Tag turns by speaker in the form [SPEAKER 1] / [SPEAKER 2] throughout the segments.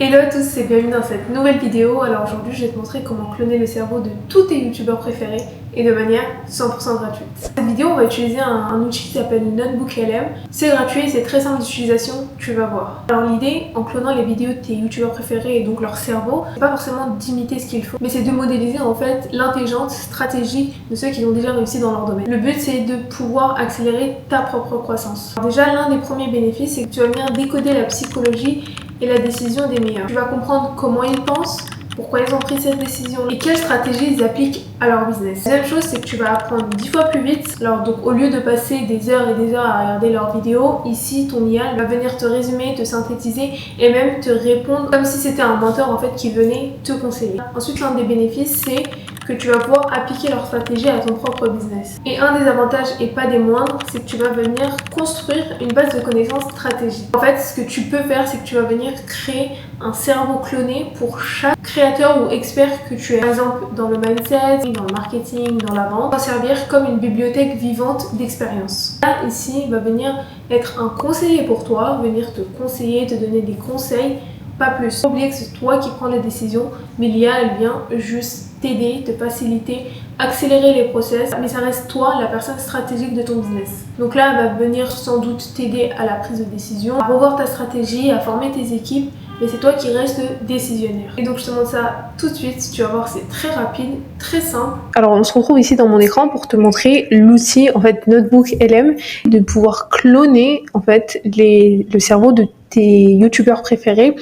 [SPEAKER 1] Hello à tous et bienvenue dans cette nouvelle vidéo. Alors aujourd'hui je vais te montrer comment cloner le cerveau de tous tes youtubeurs préférés et de manière 100% gratuite. Dans cette vidéo on va utiliser un outil qui s'appelle NotebookLM. C'est gratuit, c'est très simple d'utilisation, tu vas voir. Alors l'idée en clonant les vidéos de tes youtubeurs préférés et donc leur cerveau, c'est pas forcément d'imiter ce qu'ils font, mais c'est de modéliser en fait l'intelligence stratégie de ceux qui ont déjà réussi dans leur domaine. Le but c'est de pouvoir accélérer ta propre croissance. Alors, déjà l'un des premiers bénéfices c'est que tu vas venir décoder la psychologie et la décision des meilleurs. Tu vas comprendre comment ils pensent, pourquoi ils ont pris cette décision et quelles stratégies ils appliquent à leur business. La deuxième chose, c'est que tu vas apprendre 10 fois plus vite. Alors donc au lieu de passer des heures et des heures à regarder leurs vidéos, ici ton IA va venir te résumer, te synthétiser et même te répondre comme si c'était un mentor en fait qui venait te conseiller. Ensuite, l'un des bénéfices, c'est que tu vas pouvoir appliquer leur stratégie à ton propre business. Et un des avantages, et pas des moindres, c'est que tu vas venir construire une base de connaissances stratégiques. En fait, ce que tu peux faire, c'est que tu vas venir créer un cerveau cloné pour chaque créateur ou expert que tu es. Par exemple, dans le mindset, dans le marketing, dans la vente, va servir comme une bibliothèque vivante d'expérience. Là, ici, il va venir être un conseiller pour toi, venir te conseiller, te donner des conseils, pas plus. Faut oublier que c'est toi qui prends les décisions, mais l'IA, elle vient juste t'aider, te faciliter, accélérer les process, mais ça reste toi la personne stratégique de ton business. Donc là, elle va venir sans doute t'aider à la prise de décision, à revoir ta stratégie, à former tes équipes, mais c'est toi qui restes décisionnaire. Et donc je te montre ça tout de suite, tu vas voir, c'est très rapide, très simple. Alors on se retrouve ici dans mon écran pour te montrer l'outil en fait NotebookLM, de pouvoir cloner en fait le cerveau de tes youtubeurs préférés.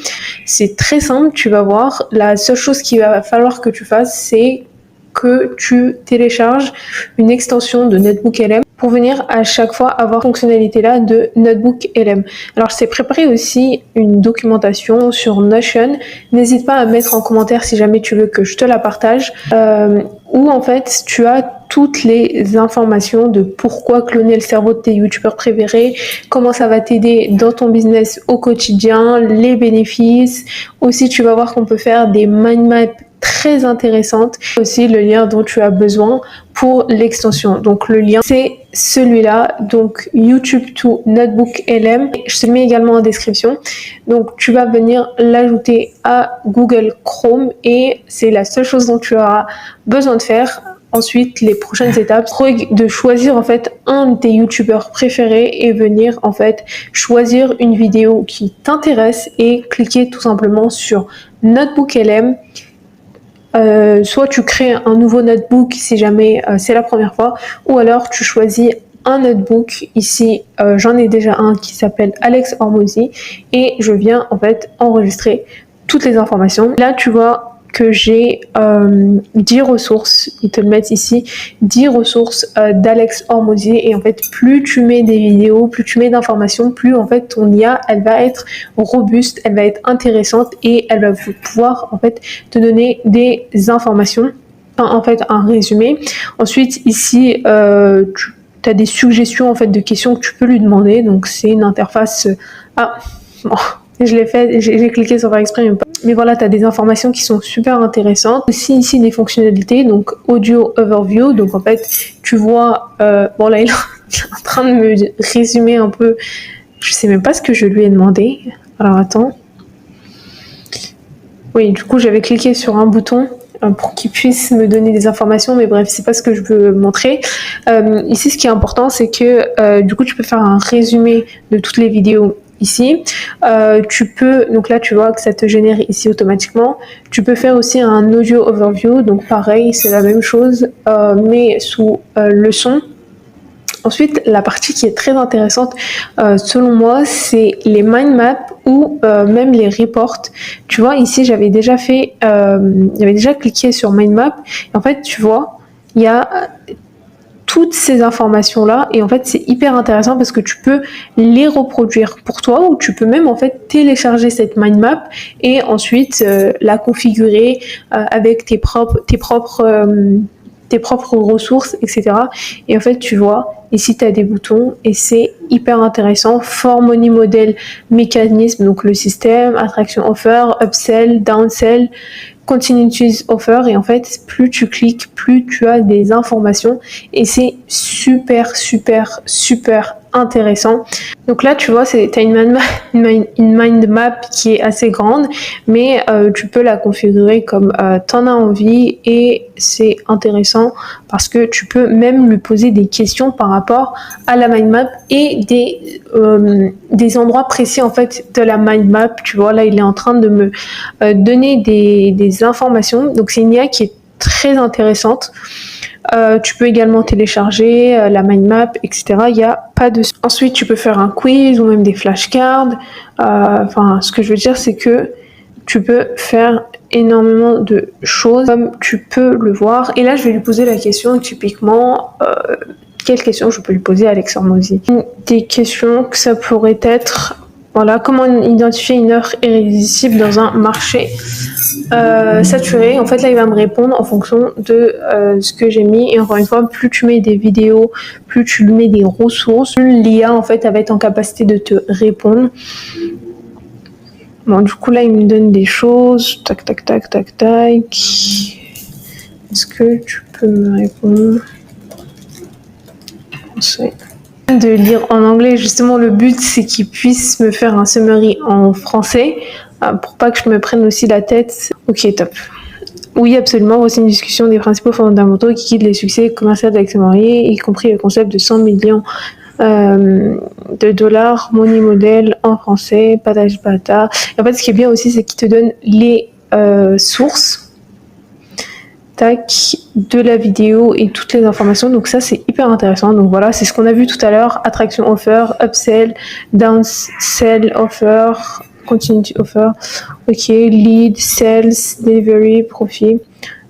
[SPEAKER 1] C'est très simple, tu vas voir. La seule chose qu'il va falloir que tu fasses, c'est que tu télécharges une extension de NotebookLM pour venir à chaque fois avoir fonctionnalité là de NotebookLM. Alors je t'ai préparé aussi une documentation sur Notion. N'hésite pas à mettre en commentaire si jamais tu veux que je te la partage. Où en fait tu as toutes les informations de pourquoi cloner le cerveau de tes youtubeurs préférés, comment ça va t'aider dans ton business au quotidien, les bénéfices. Aussi tu vas voir qu'on peut faire des mind maps très intéressantes. Aussi le lien dont tu as besoin pour l'extension. Donc le lien c'est celui-là, donc YouTube to NotebookLM. Je te le mets également en description. Donc tu vas venir l'ajouter à Google Chrome et c'est la seule chose dont tu auras besoin de faire. Ensuite, les prochaines étapes, de choisir en fait un de tes youtubeurs préférés et venir en fait choisir une vidéo qui t'intéresse et cliquer tout simplement sur NotebookLM. Soit tu crées un nouveau notebook si jamais c'est la première fois, ou alors tu choisis un notebook. Ici j'en ai déjà un qui s'appelle Alex Hormozy et je viens en fait enregistrer toutes les informations. Là tu vois que j'ai 10 ressources, ils te le mettent ici, 10 ressources d'Alex Hormozy, et en fait plus tu mets des vidéos, plus tu mets d'informations, plus en fait ton IA elle va être robuste, elle va être intéressante et elle va pouvoir en fait te donner des informations, en fait un résumé. Ensuite ici tu as des suggestions en fait de questions que tu peux lui demander, donc c'est une interface bon, je l'ai fait, j'ai cliqué sans faire exprès, mais voilà, tu as des informations qui sont super intéressantes. Aussi ici des fonctionnalités, donc audio overview, donc en fait tu vois, bon là il est en train de me résumer un peu, je sais même pas ce que je lui ai demandé, alors attends. Oui, du coup j'avais cliqué sur un bouton pour qu'il puisse me donner des informations, mais bref, c'est pas ce que je veux montrer. Ici ce qui est important, c'est que du coup tu peux faire un résumé de toutes les vidéos ici. Tu peux, donc là tu vois que ça te génère ici automatiquement. Tu peux faire aussi un audio overview, donc pareil, c'est la même chose, mais sous le son. Ensuite, la partie qui est très intéressante selon moi, c'est les mind maps ou même les reports. Tu vois, ici j'avais déjà fait, j'avais déjà cliqué sur mind map. Et en fait, tu vois, il y a toutes ces informations là et en fait c'est hyper intéressant parce que tu peux les reproduire pour toi, ou tu peux même en fait télécharger cette mind map et ensuite la configurer avec tes propres ressources, etc. Et en fait tu vois ici tu as des boutons et c'est hyper intéressant. For Money Model, mécanisme, donc le système, attraction offer, upsell, downsell, continuous offer, et en fait plus tu cliques, plus tu as des informations et c'est super intéressant. Donc là, tu vois, tu as une mind map qui est assez grande, mais tu peux la configurer comme tu en as envie, et c'est intéressant parce que tu peux même lui poser des questions par rapport à la mind map et des endroits précis en fait de la mind map. Tu vois, là, il est en train de me donner des informations. Donc c'est une IA qui est très intéressante. Tu peux également télécharger la mind map, etc. Il n'y a pas de... Ensuite, tu peux faire un quiz ou même des flashcards. Enfin, ce que je veux dire, c'est que tu peux faire énormément de choses, comme tu peux le voir. Et là, je vais lui poser la question, typiquement, quelle question je peux lui poser à Alex Hormozy? Des questions que ça pourrait être, voilà, comment identifier une offre irrésistible dans un marché saturé. En fait, là, il va me répondre en fonction de ce que j'ai mis. Et encore une fois, plus tu mets des vidéos, plus tu mets des ressources, plus l'IA, en fait, elle va être en capacité de te répondre. Bon, du coup, là, il me donne des choses. Tac, tac, tac, tac, tac. Est-ce que tu peux me répondre? De lire en anglais, justement, le but, c'est qu'il puisse me faire un summary en français pour pas que je me prenne aussi la tête. Ok, top. Oui, absolument. Voici une discussion des principaux fondamentaux qui guident les succès commerciaux d'Alex Hormozy, y compris le concept de 100 millions de dollars, money model en français, patage bata. Et en fait, ce qui est bien aussi, c'est qu'il te donne les sources de la vidéo et toutes les informations. Donc ça, c'est hyper intéressant. Donc voilà, c'est ce qu'on a vu tout à l'heure: attraction offer, upsell, downsell offer, continuity offer, ok, lead, sales, delivery, profit,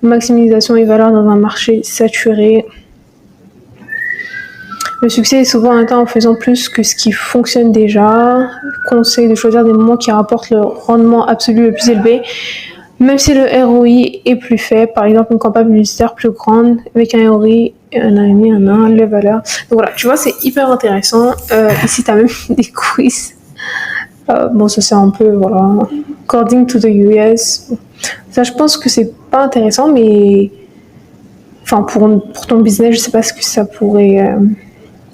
[SPEAKER 1] maximisation et valeur dans un marché saturé. Le succès est souvent atteint en faisant plus que ce qui fonctionne déjà. Conseil de choisir des moments qui rapportent le rendement absolu le plus élevé, même si le ROI est plus faible. Par exemple, une campagne publicitaire plus grande avec un ROI, les valeurs. Donc voilà, tu vois, c'est hyper intéressant. Ici, tu as même des quiz. Bon, ça c'est un peu, voilà, according to the US. Ça, je pense que c'est pas intéressant, mais enfin, pour ton business, je sais pas ce que ça pourrait...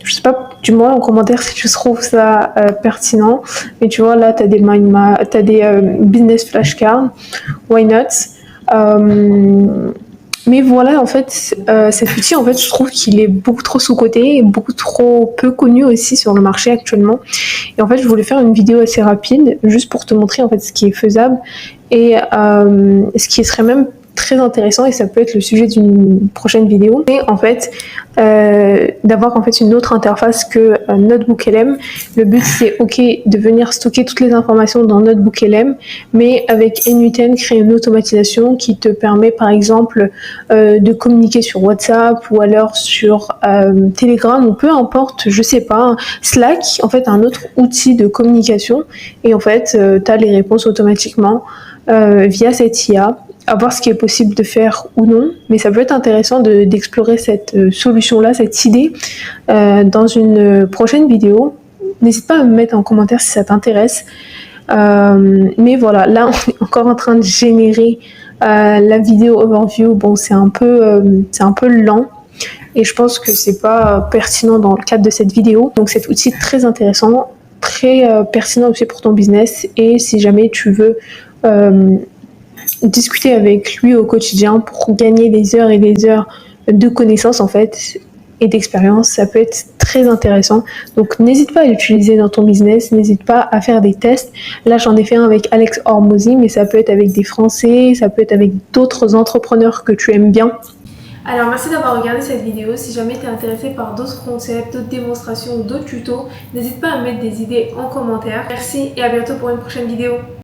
[SPEAKER 1] Je sais pas, dis-moi en commentaire si tu trouves ça pertinent. Mais tu vois, là, tu as des business flashcards. Why not? Mais voilà, en fait, cet outil, en fait, je trouve qu'il est beaucoup trop sous-coté et beaucoup trop peu connu aussi sur le marché actuellement. Et en fait, je voulais faire une vidéo assez rapide, juste pour te montrer en fait ce qui est faisable et ce qui serait même très intéressant, et ça peut être le sujet d'une prochaine vidéo. Et en fait, d'avoir en fait une autre interface que NotebookLM. Le but, c'est ok de venir stocker toutes les informations dans NotebookLM, mais avec N8N, créer une automatisation qui te permet par exemple de communiquer sur WhatsApp ou alors sur Telegram ou peu importe, je sais pas, Slack, en fait un autre outil de communication, et en fait tu as les réponses automatiquement via cette IA. À voir ce qui est possible de faire ou non, mais ça peut être intéressant d'explorer cette solution-là, cette idée, dans une prochaine vidéo. N'hésite pas à me mettre en commentaire si ça t'intéresse. Mais voilà, là on est encore en train de générer la vidéo overview. Bon, c'est un peu lent, et je pense que c'est pas pertinent dans le cadre de cette vidéo. Donc cet outil est très intéressant, très pertinent aussi pour ton business, et si jamais tu veux discuter avec lui au quotidien pour gagner des heures et des heures de connaissances en fait et d'expérience, ça peut être très intéressant. Donc n'hésite pas à l'utiliser dans ton business, n'hésite pas à faire des tests. Là j'en ai fait un avec Alex Hormozy, mais ça peut être avec des Français, ça peut être avec d'autres entrepreneurs que tu aimes bien. Alors merci d'avoir regardé cette vidéo. Si jamais tu es intéressé par d'autres concepts, d'autres démonstrations ou d'autres tutos, n'hésite pas à mettre des idées en commentaire. Merci et à bientôt pour une prochaine vidéo.